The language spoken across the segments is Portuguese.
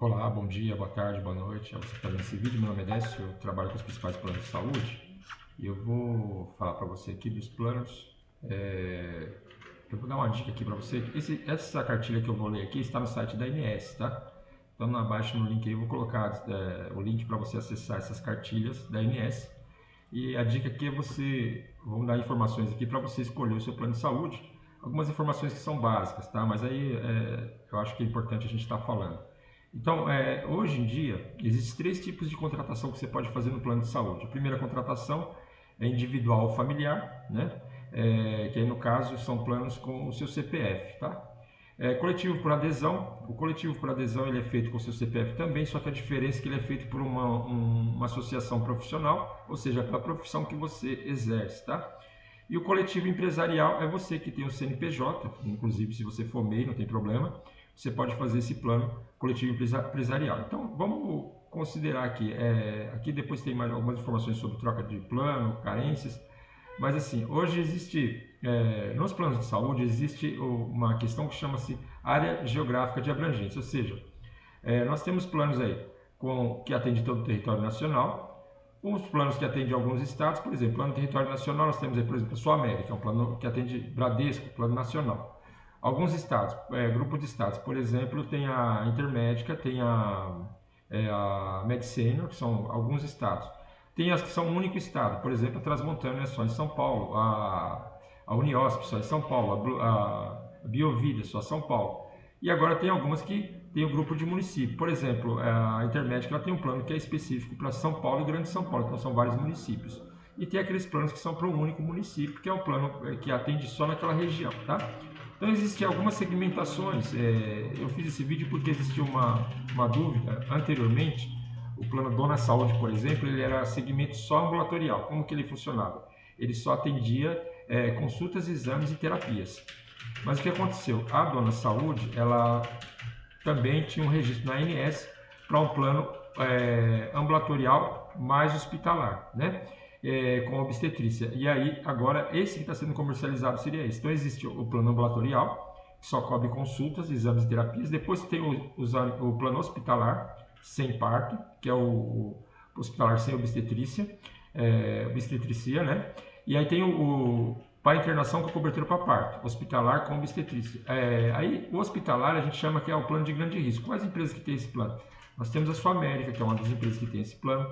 Olá, bom dia, boa tarde, boa noite. Você que está vendo esse vídeo, meu nome é Décio, eu trabalho com os principais planos de saúde e eu vou falar para você aqui dos planos. Eu vou dar uma dica aqui para você. Essa cartilha que eu vou ler aqui está no site da ANS, tá? Então, abaixo no link aí eu vou colocar o link para você acessar essas cartilhas da ANS. E a dica aqui é vamos dar informações aqui para você escolher o seu plano de saúde. Algumas informações que são básicas, tá? Mas aí eu acho que é importante a gente estar falando. Então, hoje em dia, existem três tipos de contratação que você pode fazer no plano de saúde. A primeira contratação é individual ou familiar, né? Que aí no caso são planos com o seu CPF, tá? Coletivo por adesão. O coletivo por adesão ele é feito com o seu CPF também, só que a diferença é que ele é feito por uma associação profissional, ou seja, pela profissão que você exerce, tá? E o coletivo empresarial é você que tem o CNPJ, inclusive se você for MEI, não tem problema, você pode fazer esse plano coletivo empresarial. Então, vamos considerar aqui, aqui depois tem mais algumas informações sobre troca de plano, carências, mas assim, hoje existe, nos planos de saúde, existe uma questão que chama-se área geográfica de abrangência, ou seja, nós temos planos aí que atendem todo o território nacional, os planos que atendem alguns estados, por exemplo, plano território nacional, nós temos aí, por exemplo, a Sul América, um plano que atende Bradesco, plano nacional. Alguns estados, grupo de estados, por exemplo, tem a Intermédica, tem a Medsenior, que são alguns estados. Tem as que são um único estado, por exemplo, a Transmontana é só em São Paulo, a Uniosp só em São Paulo, a Biovida só em São Paulo. E agora tem algumas que tem um grupo de municípios. Por exemplo, a Intermédica ela tem um plano que é específico para São Paulo e Grande São Paulo, então são vários municípios. E tem aqueles planos que são para um único município, que é um plano que atende só naquela região, tá? Então existem algumas segmentações. Eu fiz esse vídeo porque existiu uma dúvida anteriormente. O plano Dona Saúde, por exemplo, ele era segmento só ambulatorial. Como que ele funcionava? Ele só atendia consultas, exames e terapias. Mas o que aconteceu? A Dona Saúde, ela também tinha um registro na ANS para um plano ambulatorial mais hospitalar, né? Com obstetrícia. E aí, agora, esse que está sendo comercializado seria esse. Então, existe o plano ambulatorial, que só cobre consultas, exames e terapias. Depois tem o plano hospitalar, sem parto, que é o hospitalar sem obstetrícia, obstetricia, né? E aí tem para internação com cobertura para parto, hospitalar com obstetrícia. Aí o hospitalar a gente chama que é o plano de grande risco. Quais empresas que tem esse plano? Nós temos a Sul América, que é uma das empresas que tem esse plano.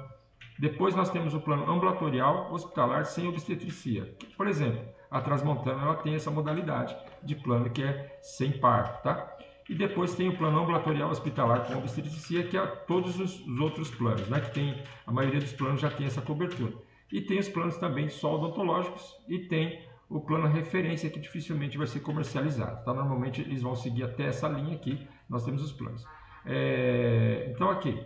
Depois nós temos o plano ambulatorial hospitalar sem obstetricia. Por exemplo, a Transmontana ela tem essa modalidade de plano que é sem parto, tá? E depois tem o plano ambulatorial hospitalar com obstetricia, que é todos os outros planos, né? Que a maioria dos planos já tem essa cobertura. E tem os planos também só odontológicos e tem o plano referência que dificilmente vai ser comercializado, tá? Normalmente eles vão seguir até essa linha aqui, nós temos os planos. Então aqui,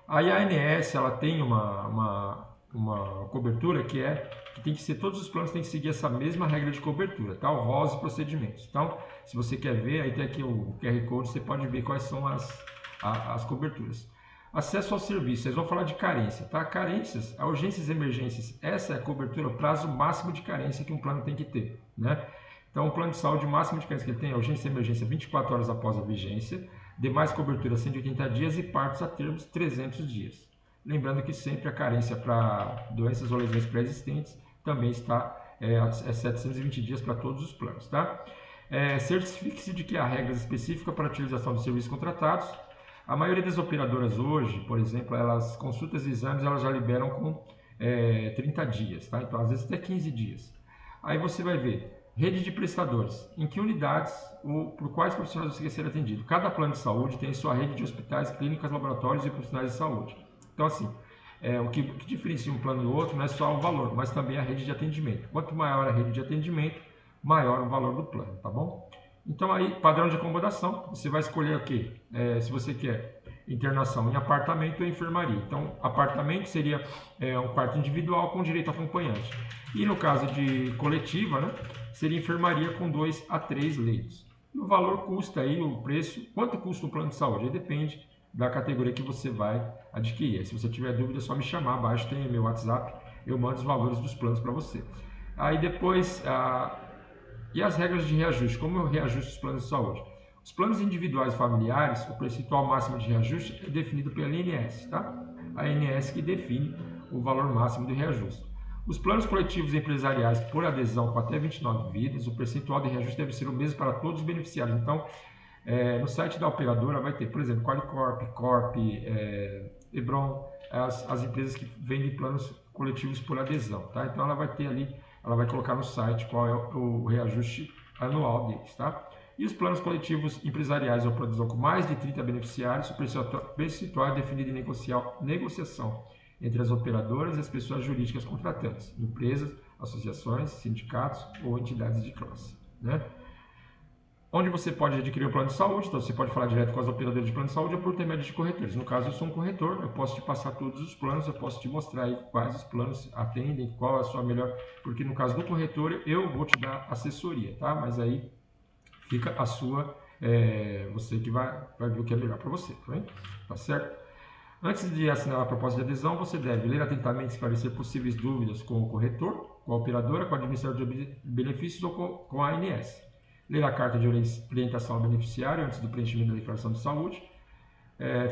aí a ANS ela tem uma cobertura que tem que ser, todos os planos têm que seguir essa mesma regra de cobertura, tá? O ROS e procedimentos. Então, se você quer ver, aí tem aqui o QR Code, você pode ver quais são as coberturas. Acesso ao serviço, vocês vão falar de carência, tá? Carências, urgências e emergências, essa é a cobertura, o prazo máximo de carência que um plano tem que ter, né? Então, o plano de saúde, o máximo de carência que ele tem é urgência e emergência 24 horas após a vigência, demais cobertura 180 dias e partos a termos 300 dias. Lembrando que sempre a carência para doenças ou lesões pré-existentes também está 720 dias para todos os planos, tá? Certifique-se de que há regras específicas para a utilização dos serviços contratados. A maioria das operadoras hoje, por exemplo, elas consultas e exames elas já liberam com 30 dias, tá? Então às vezes até 15 dias. Aí você vai ver rede de prestadores, em que unidades ou por quais profissionais você quer ser atendido. Cada plano de saúde tem sua rede de hospitais, clínicas, laboratórios e profissionais de saúde. Então assim, o que diferencia um plano do outro não é só o valor, mas também a rede de atendimento. Quanto maior a rede de atendimento, maior o valor do plano, tá bom? Então aí, padrão de acomodação, você vai escolher o quê? Se você quer internação em apartamento ou enfermaria. Então, apartamento seria um quarto individual com direito a acompanhante. E no caso de coletiva, né, seria enfermaria com 2 a 3 leitos. E o valor custa aí, o preço, quanto custa um plano de saúde? Aí depende da categoria que você vai adquirir. Aí, se você tiver dúvida, é só me chamar, abaixo tem meu WhatsApp, eu mando os valores dos planos para você. Aí depois, e as regras de reajuste? Como eu reajusto os planos de saúde? Os planos individuais e familiares, o percentual máximo de reajuste é definido pela ANS, tá? A ANS que define o valor máximo de reajuste. Os planos coletivos empresariais por adesão com até 29 vidas, o percentual de reajuste deve ser o mesmo para todos os beneficiários. Então, no site da operadora vai ter, por exemplo, Qualicorp, Corp, Hebron, as empresas que vendem planos coletivos por adesão, tá? Então ela vai ter ali, ela vai colocar no site qual é o reajuste anual deles, tá? E os planos coletivos empresariais ou por adesão com mais de 30 beneficiários, o percentual é definido em negociação entre as operadoras e as pessoas jurídicas contratantes, empresas, associações, sindicatos ou entidades de classe, né? Onde você pode adquirir o plano de saúde, então você pode falar direto com as operadoras de plano de saúde ou por intermédio de corretores. No caso, eu sou um corretor, eu posso te passar todos os planos, eu posso te mostrar aí quais os planos atendem, qual é a sua melhor, porque no caso do corretor eu vou te dar assessoria, tá? Mas aí fica a sua, você que vai ver o que é melhor para você, tá certo? Antes de assinar a proposta de adesão, você deve ler atentamente e esclarecer possíveis dúvidas com o corretor, com a operadora, com o administrador de benefícios ou com a ANS. Ler a carta de orientação ao beneficiário antes do preenchimento da declaração de saúde,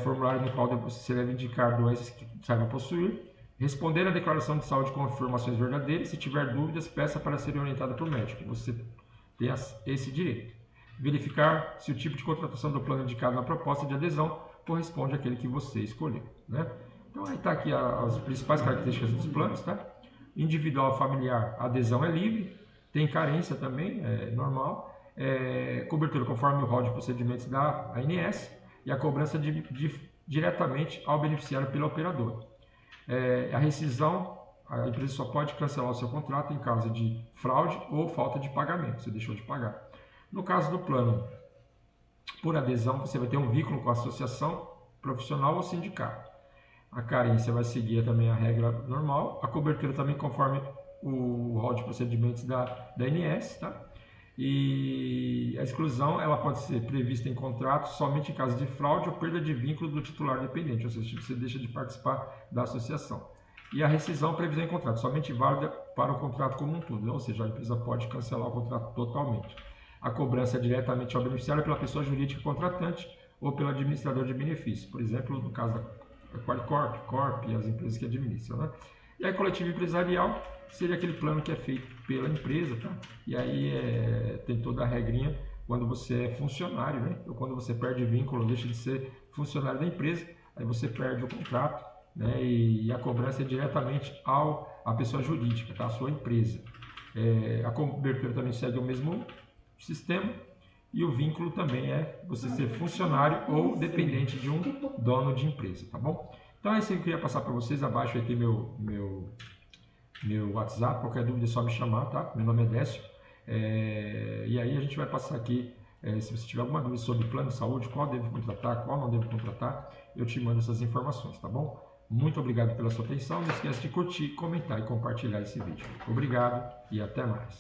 formulário no qual você deve indicar doenças que saiba possuir, responder a declaração de saúde com informações verdadeiras, se tiver dúvidas, peça para ser orientado por médico, você tem esse direito. Verificar se o tipo de contratação do plano indicado na proposta de adesão corresponde àquele que você escolheu, né? Então aí está aqui as principais características dos planos, tá? Individual, familiar, adesão é livre, tem carência também, é normal. Cobertura conforme o rol de procedimentos da ANS e a cobrança diretamente ao beneficiário pela operadora. A rescisão, a empresa só pode cancelar o seu contrato em caso de fraude ou falta de pagamento, você deixou de pagar. No caso do plano por adesão, você vai ter um vínculo com a associação profissional ou sindicato. A carência vai seguir também a regra normal, a cobertura também conforme o rol de procedimentos da ANS, tá? E a exclusão ela pode ser prevista em contrato somente em caso de fraude ou perda de vínculo do titular dependente, ou seja, você deixa de participar da associação. E a rescisão previsão em contrato, somente válida para o contrato como um todo, ou seja, a empresa pode cancelar o contrato totalmente. A cobrança é diretamente ao beneficiário pela pessoa jurídica contratante ou pelo administrador de benefícios, por exemplo, no caso da Qualicorp, Corp e as empresas que administram, né? E a coletiva empresarial seria aquele plano que é feito pela empresa, tá? E aí tem toda a regrinha quando você é funcionário, né? Ou quando você perde vínculo, deixa de ser funcionário da empresa, aí você perde o contrato, né? E a cobrança é diretamente à pessoa jurídica, tá? A sua empresa. A cobertura também segue o mesmo sistema e o vínculo também é você ser funcionário ou dependente de um dono de empresa, tá bom? Então é isso que eu queria passar para vocês. Abaixo aqui meu WhatsApp, qualquer dúvida é só me chamar, tá? Meu nome é Décio. E aí a gente vai passar aqui, se você tiver alguma dúvida sobre plano de saúde, qual devo contratar, qual não devo contratar, eu te mando essas informações, tá bom? Muito obrigado pela sua atenção. Não esquece de curtir, comentar e compartilhar esse vídeo. Obrigado e até mais.